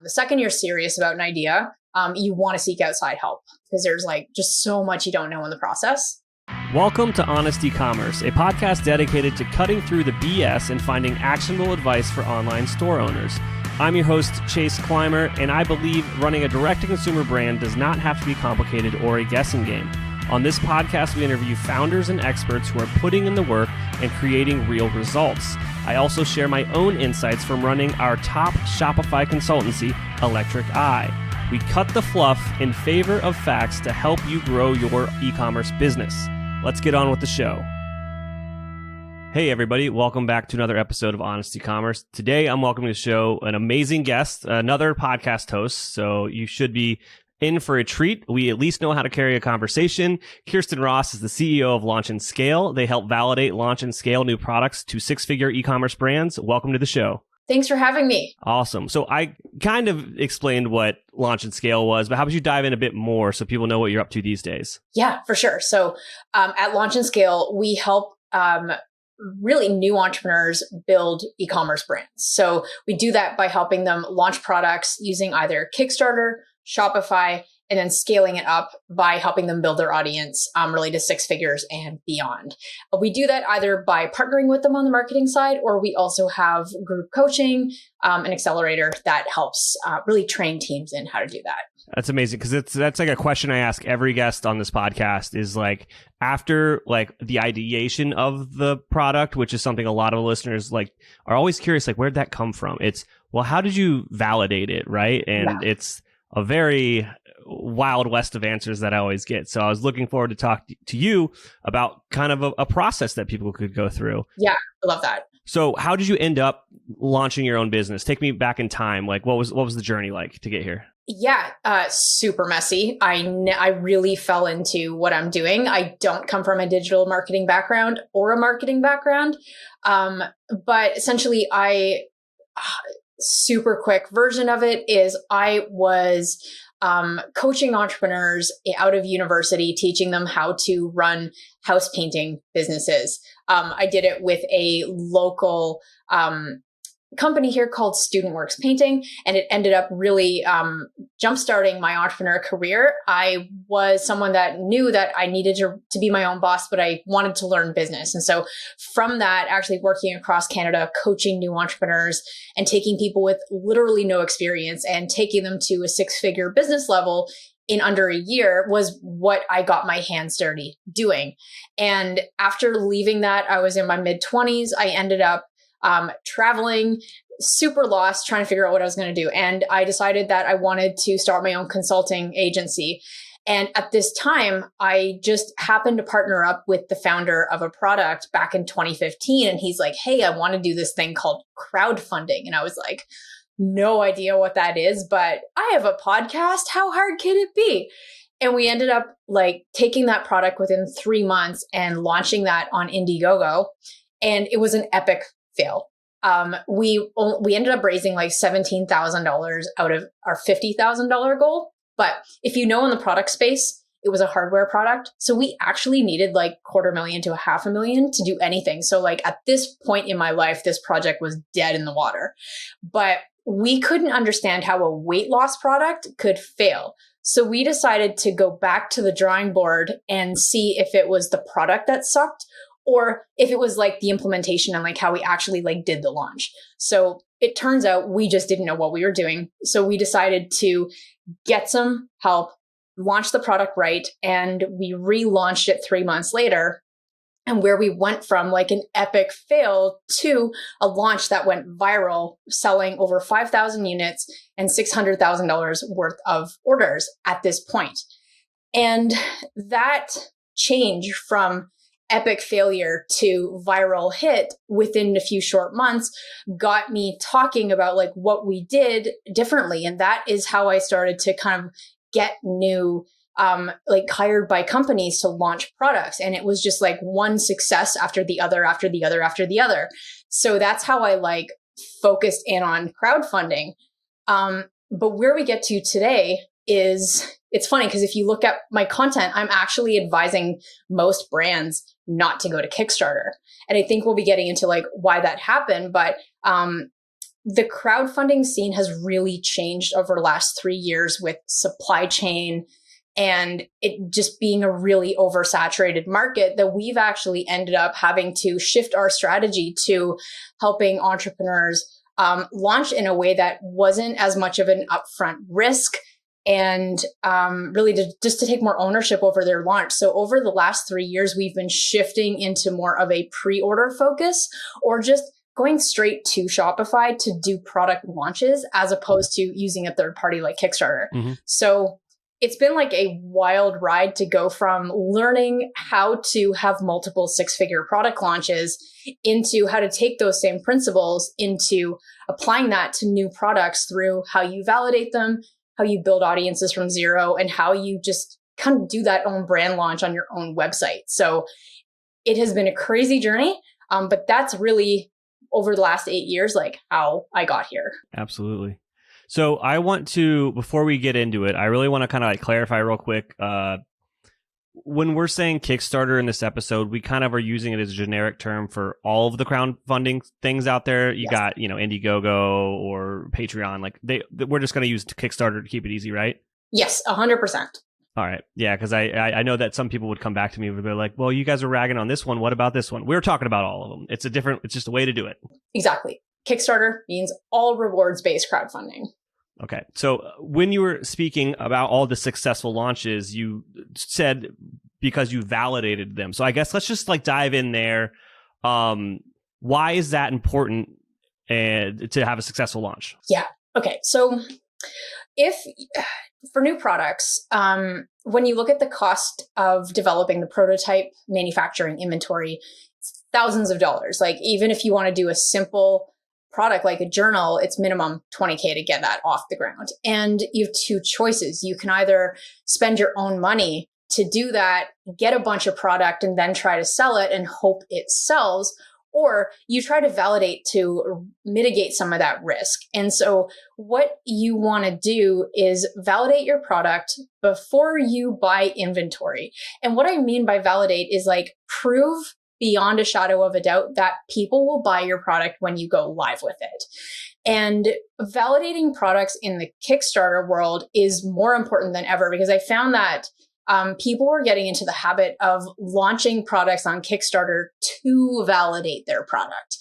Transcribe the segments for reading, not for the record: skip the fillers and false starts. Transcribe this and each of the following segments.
The second you're serious about an idea, you want to seek outside help because there's just so much you don't know in the process. Welcome to Honest Ecommerce, a podcast dedicated to cutting through the BS and finding actionable advice for online store owners. I'm your host, Chase Clymer, and I believe running a direct-to-consumer brand does not have to be complicated or a guessing game. On this podcast, we interview founders and experts who are putting in the work and creating real results. I also share my own insights from running our top Shopify consultancy, Electric Eye. We cut the fluff in favor of facts to help you grow your e-commerce business. Let's get on with the show. Hey everybody, welcome back to another episode of Honest Ecommerce. Today I'm welcoming to the show an amazing guest, another podcast host, so you should be in for a treat. We at least know how to carry a conversation. Khierstyn Ross is the CEO of Launch and Scale. They help validate, launch, and scale new products to six-figure e-commerce brands. Welcome to the show. Thanks for having me. Awesome. So I kind of explained what Launch and Scale was, but how about you dive in a bit more so people know what you're up to these days? Yeah, for sure. So at Launch and Scale, we help really new entrepreneurs build e-commerce brands. So we do that by helping them launch products using either Kickstarter, Shopify, and then scaling it up by helping them build their audience really to six figures and beyond. We do that either by partnering with them on the marketing side, or we also have group coaching, an accelerator that helps really train teams in how to do that. That's amazing because that's like a question I ask every guest on this podcast is after the ideation of the product, which is something a lot of listeners are always curious, where'd that come from? It's, well, how did you validate it, right? And it's a very wild west of answers that I always get. So I was looking forward to talk to you about kind of a process that people could go through. Yeah, I love that. So how did you end up launching your own business? Take me back in time. What was the journey like to get here? Yeah, super messy. I really fell into what I'm doing. I don't come from a digital marketing background or a marketing background. But essentially super quick version of it is I was coaching entrepreneurs out of university, teaching them how to run house painting businesses. I did it with a local company here called Student Works Painting, and it ended up really jumpstarting my entrepreneur career. I was someone that knew that I needed to be my own boss, but I wanted to learn business. And so from that, actually working across Canada, coaching new entrepreneurs and taking people with literally no experience and taking them to a six-figure business level in under a year was what I got my hands dirty doing. And after leaving that, I was in my mid-20s. I ended up traveling, super lost, trying to figure out what I was going to do. And I decided that I wanted to start my own consulting agency. And at this time, I just happened to partner up with the founder of a product back in 2015. And he's like, hey, I want to do this thing called crowdfunding. And I was like, no idea what that is, but I have a podcast. How hard can it be? And we ended up taking that product within 3 months and launching that on Indiegogo. And it was an epic fail. We ended up raising $17,000 out of our $50,000 goal. But if you know in the product space, it was a hardware product. So we actually needed $250,000 to $500,000 to do anything. So at this point in my life, this project was dead in the water. But we couldn't understand how a weight loss product could fail. So we decided to go back to the drawing board and see if it was the product that sucked, or if it was the implementation and how we actually did the launch. So it turns out we just didn't know what we were doing. So we decided to get some help, launch the product right, and we relaunched it 3 months later. And where we went from an epic fail to a launch that went viral, selling over 5,000 units and $600,000 worth of orders at this point. And that change from epic failure to viral hit within a few short months got me talking about what we did differently. And that is how I started to kind of get new, hired by companies to launch products. And it was just one success after the other, after the other, after the other. So that's how I focused in on crowdfunding. But where we get to today is, it's funny because if you look at my content, I'm actually advising most brands not to go to Kickstarter. And I think we'll be getting into why that happened. But the crowdfunding scene has really changed over the last 3 years with supply chain and it just being a really oversaturated market, that we've actually ended up having to shift our strategy to helping entrepreneurs launch in a way that wasn't as much of an upfront risk, and really just to take more ownership over their launch. So over the last 3 years, we've been shifting into more of a pre-order focus, or just going straight to Shopify to do product launches as opposed to using a third party like Kickstarter. Mm-hmm. So it's been like a wild ride to go from learning how to have multiple six-figure product launches into how to take those same principles into applying that to new products through how you validate them, how you build audiences from zero, and how you just kind of do that own brand launch on your own website. So it has been a crazy journey, but that's really over the last 8 years, like how I got here. Absolutely. So I want to, before we get into it, I really want to kind of like clarify real quick. When we're saying Kickstarter in this episode, we kind of are using it as a generic term for all of the crowdfunding things out there. You got, Indiegogo or Patreon. Like we're just going to use Kickstarter to keep it easy, right? Yes, 100%. All right. Yeah, because I know that some people would come back to me where they're like, well, you guys are ragging on this one. What about this one? We're talking about all of them. It's just a way to do it. Exactly. Kickstarter means all rewards-based crowdfunding. Okay. So when you were speaking about all the successful launches, you said because you validated them. So I guess let's just like dive in there. Why is that important to have a successful launch? Yeah. Okay. So for new products, when you look at the cost of developing the prototype, manufacturing, inventory, it's thousands of dollars. Like even if you want to do a simple product like a journal, it's minimum $20K to get that off the ground. And you have two choices. You can either spend your own money to do that, get a bunch of product and then try to sell it and hope it sells, or you try to validate to mitigate some of that risk. And so what you want to do is validate your product before you buy inventory. And what I mean by validate is like prove beyond a shadow of a doubt that people will buy your product when you go live with it. And validating products in the Kickstarter world is more important than ever, because I found that people were getting into the habit of launching products on Kickstarter to validate their product.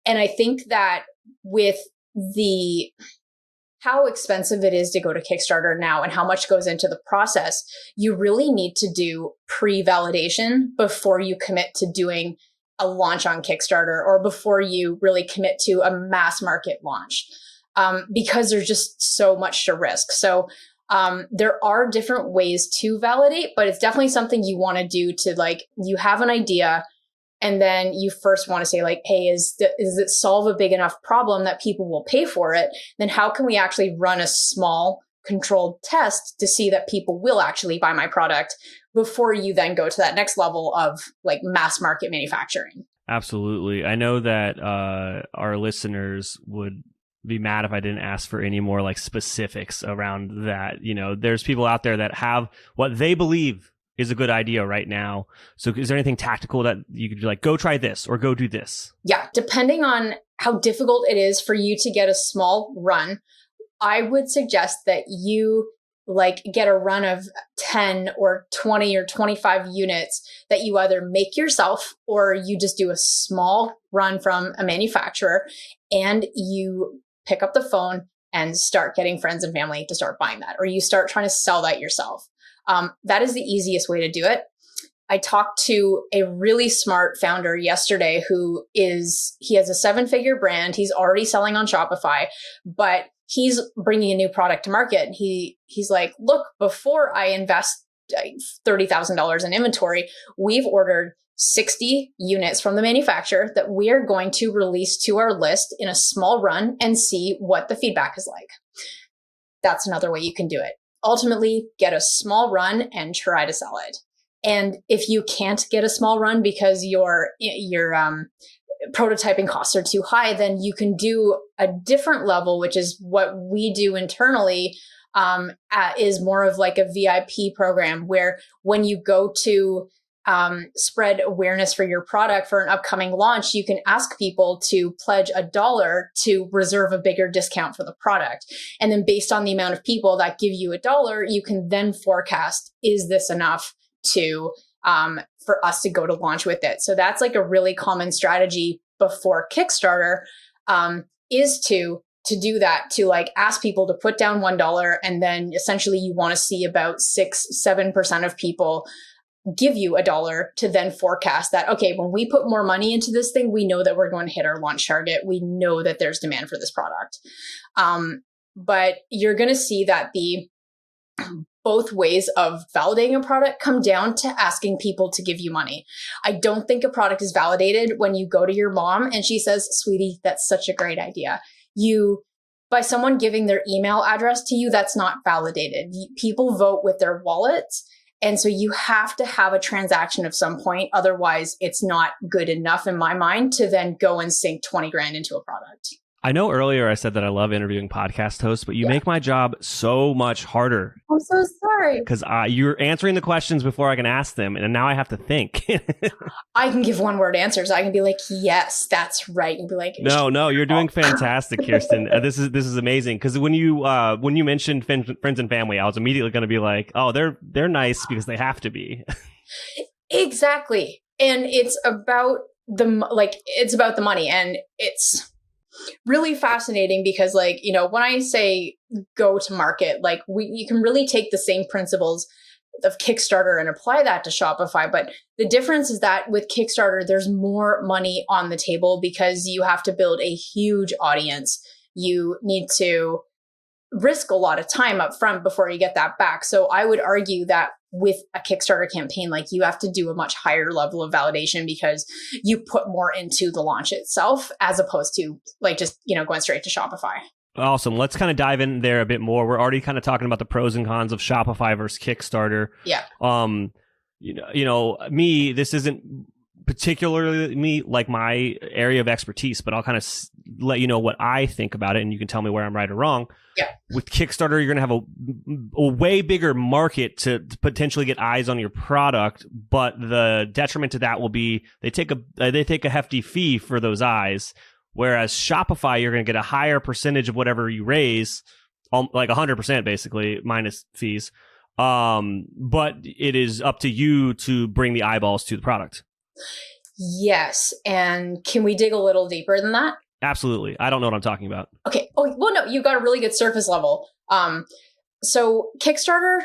And I think that with how expensive it is to go to Kickstarter now and how much goes into the process, you really need to do pre-validation before you commit to doing a launch on Kickstarter, or before you really commit to a mass market launch, because there's just so much to risk. So there are different ways to validate, but it's definitely something you want to do to, like, you have an idea, and then you first want to say like, hey, is it solve a big enough problem that people will pay for it? Then how can we actually run a small controlled test to see that people will actually buy my product before you then go to that next level of like mass market manufacturing? Absolutely. I know that our listeners would be mad if I didn't ask for any more like specifics around that. There's people out there that have what they believe is a good idea right now. So is there anything tactical that you could be like, go try this or go do this? Yeah. Depending on how difficult it is for you to get a small run, I would suggest that you get a run of 10 or 20 or 25 units that you either make yourself, or you just do a small run from a manufacturer, and you pick up the phone and start getting friends and family to start buying that, or you start trying to sell that yourself. That is the easiest way to do it. I talked to a really smart founder yesterday he has a 7-figure brand. He's already selling on Shopify, but he's bringing a new product to market. He's like, look, before I invest $30,000 in inventory, we've ordered 60 units from the manufacturer that we are going to release to our list in a small run and see what the feedback is like. That's another way you can do it. Ultimately, get a small run and try to sell it. And if you can't get a small run because your prototyping costs are too high, then you can do a different level, which is what we do internally, is more of like a VIP program, where when you go to spread awareness for your product for an upcoming launch, you can ask people to pledge $1 to reserve a bigger discount for the product. And then based on the amount of people that give you $1, you can then forecast, is this enough to for us to go to launch with it? So that's like a really common strategy before Kickstarter, is to do that, to like ask people to put down $1, and then essentially you want to see about 6-7% of people give you $1 to then forecast that, okay, when we put more money into this thing, we know that we're going to hit our launch target. We know that there's demand for this product. But you're going to see that the both ways of validating a product come down to asking people to give you money. I don't think a product is validated when you go to your mom and she says, sweetie, that's such a great idea. By someone giving their email address to you, that's not validated. People vote with their wallets. And so you have to have a transaction of some point. Otherwise, it's not good enough in my mind to then go and sink 20 grand into a product. I know earlier I said that I love interviewing podcast hosts, but you make my job so much harder. I'm so sorry. Because you're answering the questions before I can ask them, and now I have to think. I can give one-word answers. I can be like, yes, that's right. And be like, no, you're doing fantastic, Khierstyn. This is amazing. Because when you mentioned friends and family, I was immediately going to be like, oh, they're nice because they have to be. Exactly, and it's about the money, and it's really fascinating because when I say go to market, you can really take the same principles of Kickstarter and apply that to Shopify. But the difference is that with Kickstarter, there's more money on the table because you have to build a huge audience. You need to risk a lot of time up front before you get that back. So I would argue that with a Kickstarter campaign, you have to do a much higher level of validation because you put more into the launch itself as opposed to just going straight to Shopify. Awesome. Let's kind of dive in there a bit more. We're already kind of talking about the pros and cons of Shopify versus Kickstarter. Yeah. Me, this isn't particularly my area of expertise, but I'll kind of let you know what I think about it, and you can tell me where I'm right or wrong. Yeah. With Kickstarter, you're going to have a way bigger market to potentially get eyes on your product, but the detriment to that will be they take a hefty fee for those eyes. Whereas Shopify, you're going to get a higher percentage of whatever you raise, like 100% basically, minus fees. But it is up to you to bring the eyeballs to the product. Yes. And can we dig a little deeper than that? Absolutely. I don't know what I'm talking about. Okay. Oh, well, no, you've got a really good surface level. So Kickstarter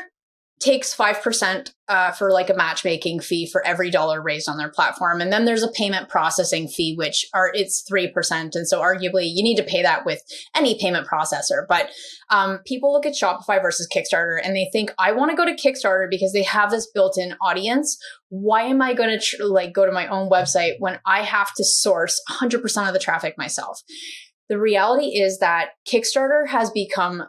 takes 5% for a matchmaking fee for every dollar raised on their platform. And then there's a payment processing fee, it's 3%. And so arguably you need to pay that with any payment processor. But people look at Shopify versus Kickstarter and they think, I want to go to Kickstarter because they have this built-in audience. Why am I going to go to my own website when I have to source 100% of the traffic myself? The reality is that Kickstarter has become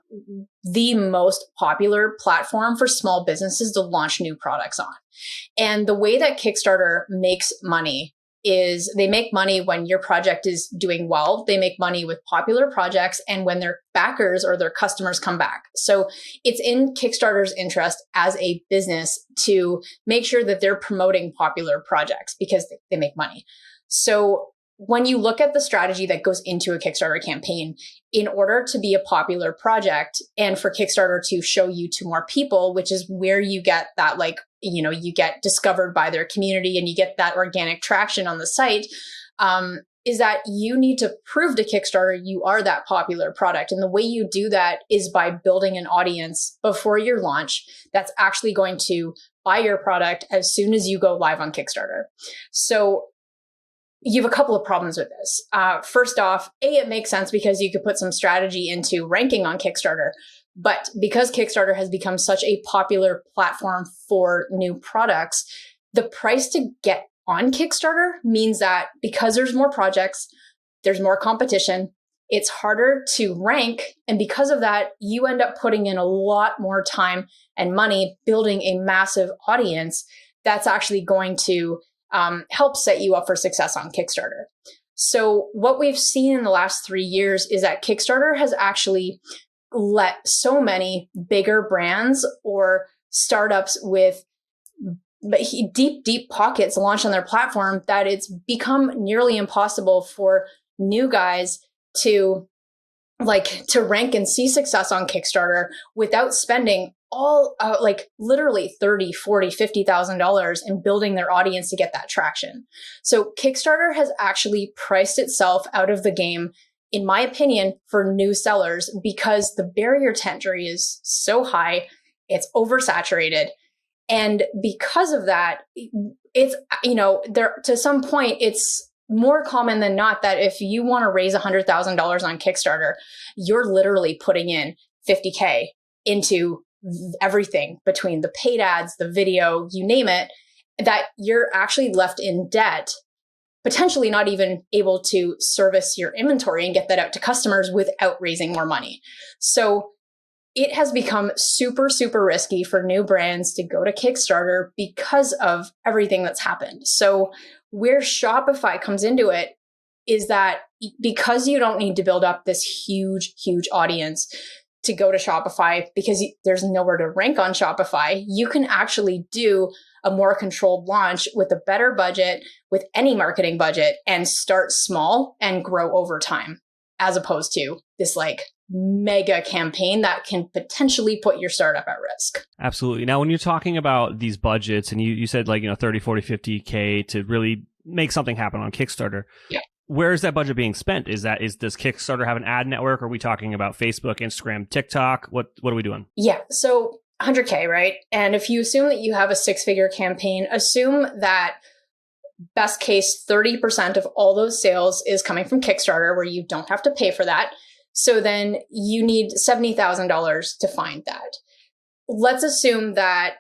the most popular platform for small businesses to launch new products on. And the way that Kickstarter makes money is they make money when your project is doing well. They make money with popular projects and when their backers or their customers come back. So it's in Kickstarter's interest as a business to make sure that they're promoting popular projects because they make money. So when you look at the strategy that goes into a Kickstarter campaign, in order to be a popular project and for Kickstarter to show you to more people, which is where you get that, you get discovered by their community and you get that organic traction on the site, is that you need to prove to Kickstarter you are that popular product. And the way you do that is by building an audience before your launch that's actually going to buy your product as soon as you go live on Kickstarter. So you have a couple of problems with this. First off, it makes sense because you could put some strategy into ranking on Kickstarter. But because Kickstarter has become such a popular platform for new products, the price to get on Kickstarter means that because there's more projects, there's more competition, it's harder to rank. And because of that, you end up putting in a lot more time and money building a massive audience that's actually going to help set you up for success on Kickstarter. So what we've seen in the last 3 years is that Kickstarter has actually let so many bigger brands or startups with deep pockets launched on their platform that it's become nearly impossible for new guys to rank and see success on Kickstarter without spending all literally $30, $40, $50,000 in building their audience to get that traction. So Kickstarter has actually priced itself out of the game, in my opinion, for new sellers, because the barrier to entry is so high, it's oversaturated. And because of that, it's, there to some point, it's more common than not that if you want to raise $100,000 on Kickstarter, you're literally putting in $50K into everything between the paid ads, the video, you name it, that you're actually left in debt, potentially not even able to service your inventory and get that out to customers without raising more money. So it has become super, super risky for new brands to go to Kickstarter because of everything that's happened. So where Shopify comes into it is that because you don't need to build up this huge, huge audience to go to Shopify, because there's nowhere to rank on Shopify, you can actually do a more controlled launch with a better budget, with any marketing budget, and start small and grow over time, as opposed to this mega campaign that can potentially put your startup at risk. Absolutely. Now, when you're talking about these budgets, and you said 30, 40, 50K to really make something happen on Kickstarter. Yeah. Where is that budget being spent? Does Kickstarter have an ad network? Are we talking about Facebook, Instagram, TikTok? What are we doing? Yeah. So 100K, right? And if you assume that you have a 6-figure campaign, assume that best case 30% of all those sales is coming from Kickstarter, where you don't have to pay for that. So then you need $70,000 to find that. Let's assume that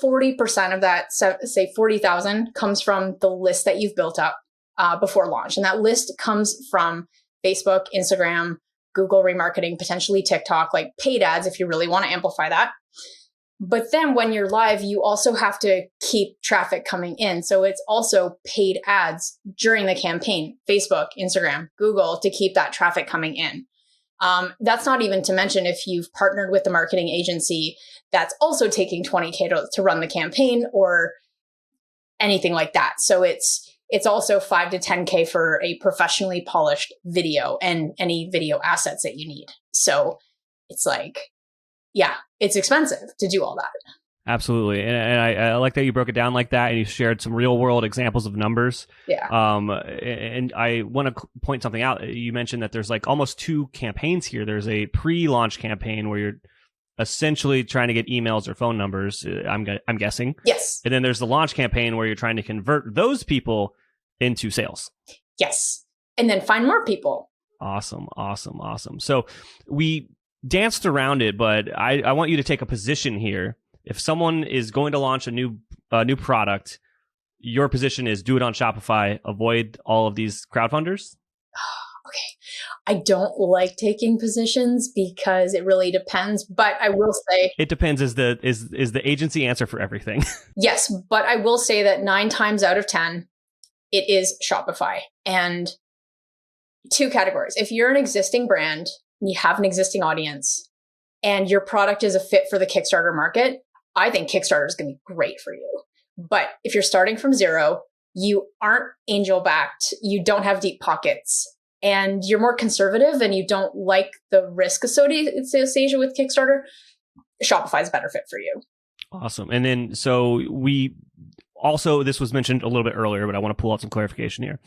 40% of that, say 40,000, comes from the list that you've built up before launch. And that list comes from Facebook, Instagram, Google remarketing, potentially TikTok, paid ads if you really want to amplify that. But then when you're live, you also have to keep traffic coming in. So it's also paid ads during the campaign, Facebook, Instagram, Google, to keep that traffic coming in. That's not even to mention if you've partnered with the marketing agency that's also taking $20K to run the campaign or anything like that. So it's also $5 to $10K for a professionally polished video and any video assets that you need. So it's it's expensive to do all that. Absolutely. And I like that you broke it down like that and you shared some real world examples of numbers. Yeah. And I want to point something out. You mentioned that there's almost 2 campaigns here. There's a pre-launch campaign where you're essentially trying to get emails or phone numbers, I'm guessing. Yes. And then there's the launch campaign where you're trying to convert those people into sales. Yes. And then find more people. Awesome. So we danced around it, but I want you to take a position here. If someone is going to launch a new product, your position is do it on Shopify, avoid all of these crowdfunders? Okay. I don't like taking positions because it really depends, but I will say it depends is the agency answer for everything. Yes, but I will say that 9 times out of 10 it is Shopify. And 2 categories. If you're an existing brand, you have an existing audience, and your product is a fit for the Kickstarter market, I think Kickstarter is going to be great for you. But if you're starting from zero, you aren't angel backed, you don't have deep pockets, and you're more conservative and you don't like the risk associated with Kickstarter, Shopify is a better fit for you. Awesome. And then, so this was mentioned a little bit earlier, but I want to pull out some clarification here.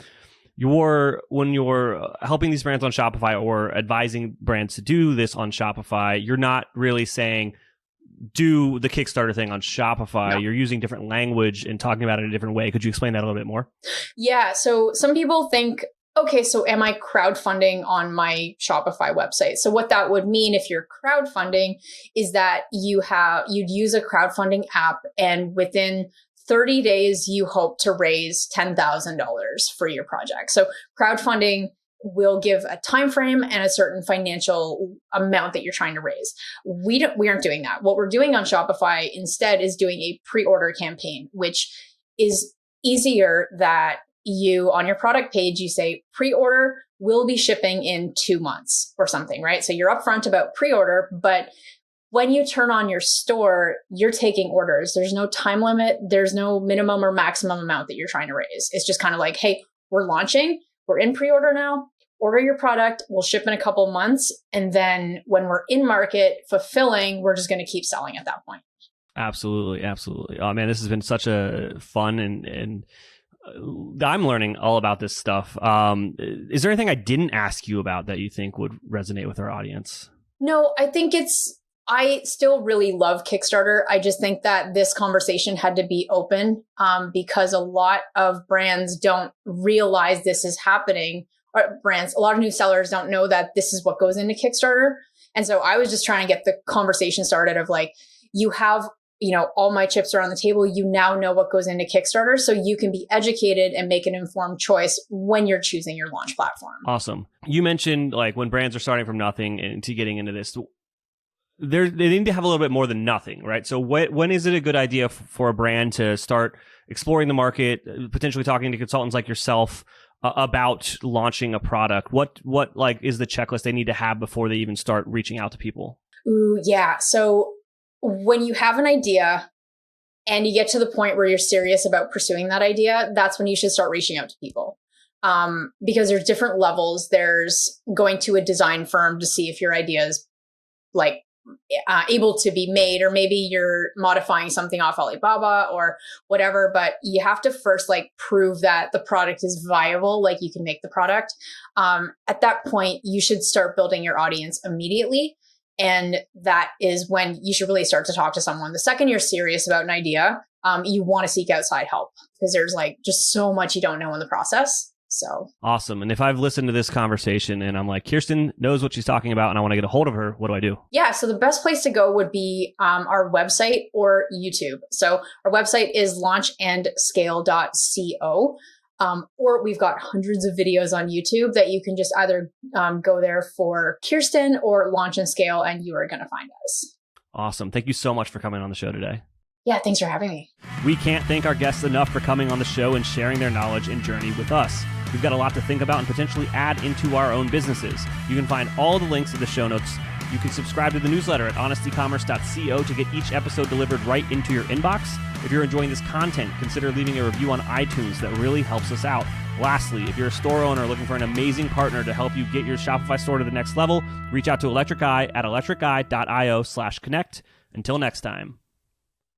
When you're helping these brands on Shopify or advising brands to do this on Shopify, you're not really saying, do the Kickstarter thing on Shopify. No. You're using different language and talking about it in a different way. Could you explain that a little bit more? Yeah. So some people think, okay, so am I crowdfunding on my Shopify website? So what that would mean if you're crowdfunding is that you'd use a crowdfunding app, and within 30 days, you hope to raise $10,000 for your project. So crowdfunding will give a time frame and a certain financial amount that you're trying to raise. We aren't doing that. What we're doing on Shopify instead is doing a pre-order campaign, which is easier. That you, on your product page, you say pre-order will be shipping in 2 months or something, right? So you're upfront about pre-order, but when you turn on your store, you're taking orders. There's no time limit. There's no minimum or maximum amount that you're trying to raise. It's just kind of like, hey, we're launching. We're in pre-order now. Order your product. We'll ship in a couple months. And then when we're in market fulfilling, we're just going to keep selling at that point. Absolutely. Absolutely. Oh man, this has been such a fun and I'm learning all about this stuff. Is there anything I didn't ask you about that you think would resonate with our audience? No, I still really love Kickstarter. I just think that this conversation had to be open because a lot of brands don't realize this is happening. Or a lot of new sellers don't know that this is what goes into Kickstarter. And so I was just trying to get the conversation started of like, you have, all my chips are on the table. You now know what goes into Kickstarter, so you can be educated and make an informed choice when you're choosing your launch platform. Awesome. You mentioned like when brands are starting from nothing and to getting into this, they need to have a little bit more than nothing, right? So when is it a good idea for a brand to start exploring the market, potentially talking to consultants like yourself about launching a product? What like is the checklist they need to have before they even start reaching out to people? Ooh, yeah. So when you have an idea and you get to the point where you're serious about pursuing that idea, that's when you should start reaching out to people. Because there's different levels. There's going to a design firm to see if your idea is like able to be made, or maybe you're modifying something off Alibaba or whatever, but you have to first like prove that the product is viable, like you can make the product. At that point, you should start building your audience immediately. And that is when you should really start to talk to someone. The second you're serious about an idea, you want to seek outside help because there's like just so much you don't know in the process. So awesome. And if I've listened to this conversation and I'm like, Khierstyn knows what she's talking about and I want to get a hold of her, what do I do? Yeah. So the best place to go would be our website or YouTube. So our website is launchandscale.co. Or we've got hundreds of videos on YouTube that you can just either go there for Khierstyn or Launch and Scale, and you are going to find us. Awesome. Thank you so much for coming on the show today. Yeah, thanks for having me. We can't thank our guests enough for coming on the show and sharing their knowledge and journey with us. We've got a lot to think about and potentially add into our own businesses. You can find all the links in the show notes. You can subscribe to the newsletter at honestecommerce.co to get each episode delivered right into your inbox. If you're enjoying this content, consider leaving a review on iTunes. That really helps us out. Lastly, if you're a store owner looking for an amazing partner to help you get your Shopify store to the next level, reach out to Electric Eye at electriceye.io/connect. Until next time.